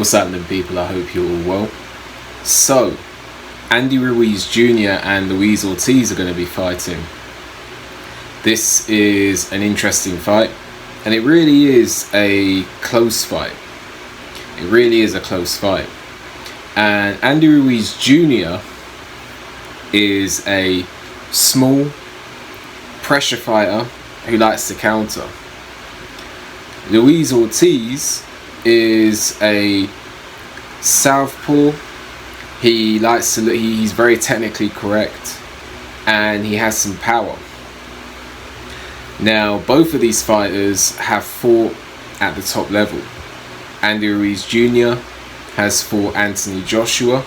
What's happening, people? I hope you're all well. So, Andy Ruiz Jr. and Luis Ortiz are going to be fighting. This is an interesting fight, and it really is a close fight. It really is a close fight. And Andy Ruiz Jr. is a small pressure fighter who likes to counter. Luis Ortiz is a southpaw. He's very technically correct, and he has some power. Now, both of these fighters have fought at the top level. Andy Ruiz Jr. has fought Anthony Joshua,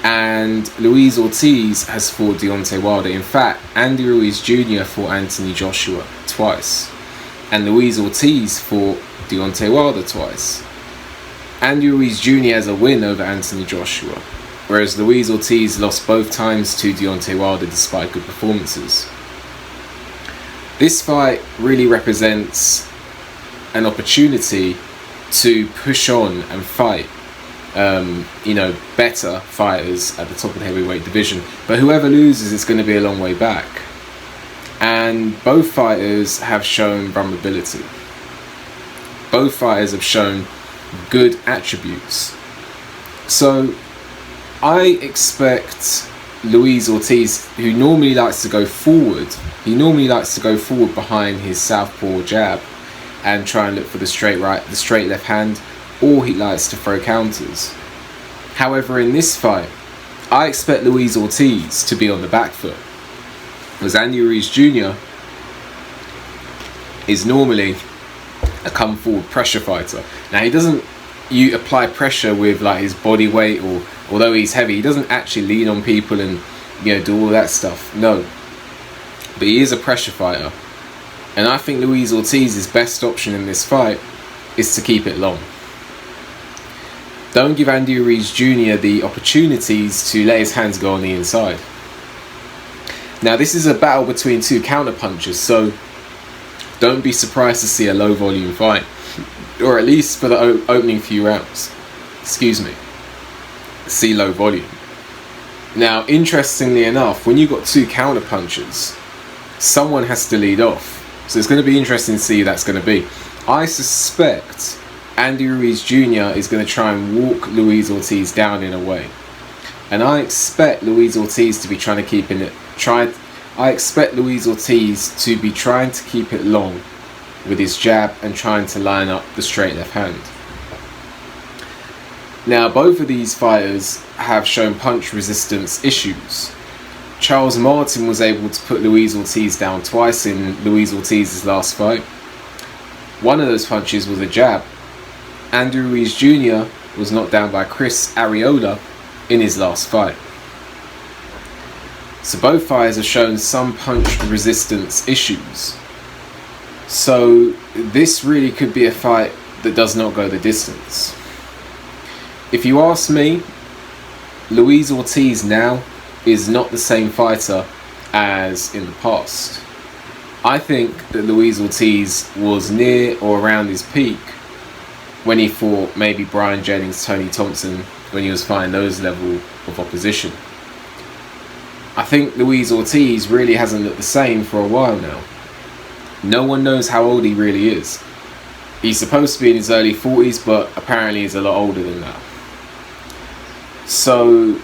and Luis Ortiz has fought Deontay Wilder. In fact, Andy Ruiz Jr. fought Anthony Joshua twice, and Luis Ortiz fought Deontay Wilder twice. Andy Ruiz Jr. has a win over Anthony Joshua, whereas Luis Ortiz lost both times to Deontay Wilder despite good performances. This fight really represents an opportunity to push on and fight better fighters at the top of the heavyweight division, but whoever loses is going to be a long way back. And both fighters have shown vulnerability. Both fighters have shown good attributes. So I expect Luis Ortiz, who normally likes to go forward, behind his southpaw jab and try and look for the straight right, the straight left hand, or he likes to throw counters. However, in this fight, I expect Luis Ortiz to be on the back foot, because Andy Ruiz Jr. is normally a come forward pressure fighter. Now, he doesn't apply pressure with like his body weight, or although he's heavy, he doesn't actually lean on people and do all that stuff. No, but he is a pressure fighter, and I think Luis Ortiz's best option in this fight is to keep it long. Don't give Andy Ruiz Jr. the opportunities to let his hands go on the inside. Now, this is a battle between two counter punchers, so don't be surprised to see a low volume fight, or at least for the opening few rounds. See low volume. Now, interestingly enough, when you've got two counter punchers, someone has to lead off. So it's going to be interesting to see who that's going to be. I suspect Andy Ruiz Jr. is going to try and walk Luis Ortiz down in a way. And I expect Luis Ortiz to be trying to keep it long with his jab and trying to line up the straight left hand. Now, both of these fighters have shown punch resistance issues. Charles Martin was able to put Luis Ortiz down twice in Luis Ortiz's last fight. One of those punches was a jab. Andy Ruiz Jr. was knocked down by Chris Arreola in his last fight. So both fighters have shown some punch resistance issues. So this really could be a fight that does not go the distance. If you ask me, Luis Ortiz now is not the same fighter as in the past. I think that Luis Ortiz was near or around his peak when he fought maybe Brian Jennings, Tony Thompson, when he was fighting those level of opposition. I think Luis Ortiz really hasn't looked the same for a while now. No one knows how old he really is. He's supposed to be in his early 40s, but apparently he's a lot older than that. So,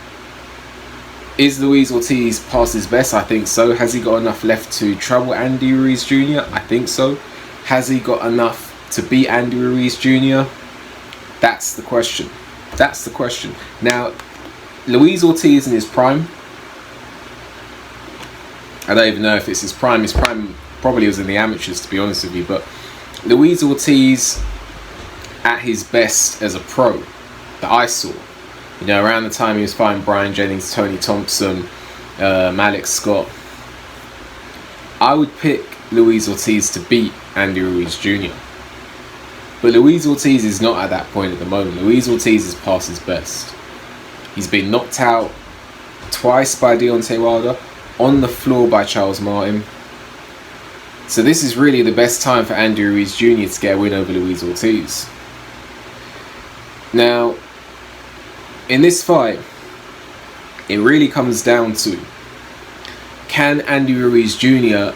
is Luis Ortiz past his best? I think so. Has he got enough left to trouble Andy Ruiz Jr.? I think so. Has he got enough to beat Andy Ruiz Jr.? That's the question. That's the question. Now, Luis Ortiz in his prime, I don't even know if it's his prime. His prime probably was in the amateurs, to be honest with you. But Luis Ortiz at his best as a pro that I saw, around the time he was fighting Brian Jennings, Tony Thompson, Malik Scott, I would pick Luis Ortiz to beat Andy Ruiz Jr. But Luis Ortiz is not at that point at the moment. Luis Ortiz is past his best. He's been knocked out twice by Deontay Wilder, on the floor by Charles Martin. So this is really the best time for Andy Ruiz Jr. to get a win over Luis Ortiz. Now, in this fight, it really comes down to, can Andy Ruiz Jr.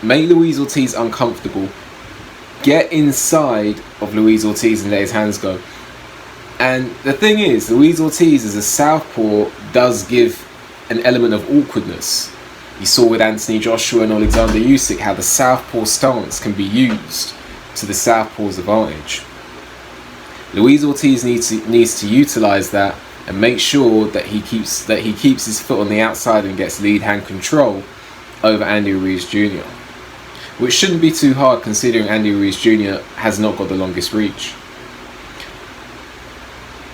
make Luis Ortiz uncomfortable, get inside of Luis Ortiz and let his hands go? And the thing is, Luis Ortiz as a southpaw does give an element of awkwardness. You saw with Anthony Joshua and Alexander Usyk how the southpaw stance can be used to the southpaw's advantage. Luis Ortiz needs to utilize that and make sure that he keeps his foot on the outside and gets lead hand control over Andy Ruiz Jr., which shouldn't be too hard considering Andy Ruiz Jr. has not got the longest reach.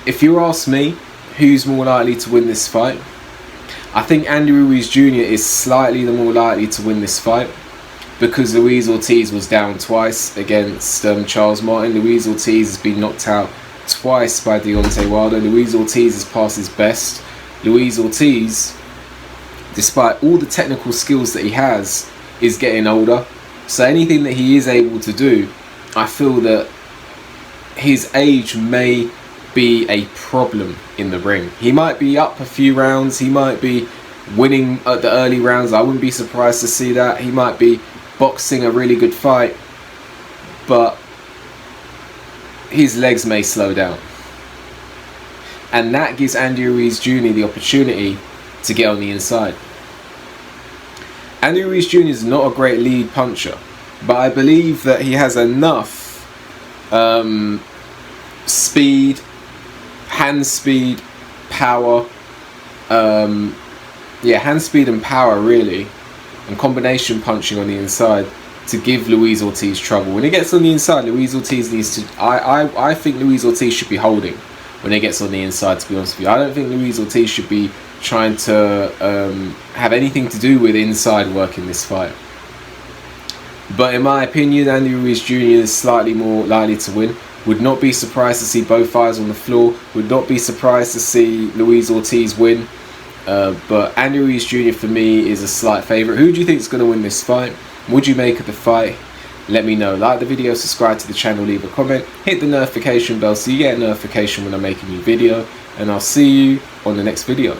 If you ask me, who's more likely to win this fight? I think Andy Ruiz Jr. is slightly the more likely to win this fight because Luis Ortiz was down twice against Charles Martin. Luis Ortiz has been knocked out twice by Deontay Wilder. Luis Ortiz has passed his best. Luis Ortiz, despite all the technical skills that he has, is getting older. So anything that he is able to do, I feel that his age may be a problem in the ring. He might be up a few rounds, he might be winning at the early rounds, I wouldn't be surprised to see that. He might be boxing a really good fight, but his legs may slow down. And that gives Andy Ruiz Jr. the opportunity to get on the inside. Andy Ruiz Jr. is not a great lead puncher, but I believe that he has enough speed, hand speed, power, hand speed and power really, and combination punching on the inside to give Luis Ortiz trouble. When he gets on the inside, Luis Ortiz needs to, I think Luis Ortiz should be holding when he gets on the inside, to be honest with you. I don't think Luis Ortiz should be trying to have anything to do with inside work in this fight. But in my opinion, Andy Ruiz Jr. is slightly more likely to win. Would not be surprised to see both fighters on the floor. Would not be surprised to see Luis Ortiz win. But Andy Ruiz Jr. for me is a slight favourite. Who do you think is going to win this fight? What do you make of the fight? Let me know. Like the video, subscribe to the channel, leave a comment, hit the notification bell so you get a notification when I make a new video. And I'll see you on the next video.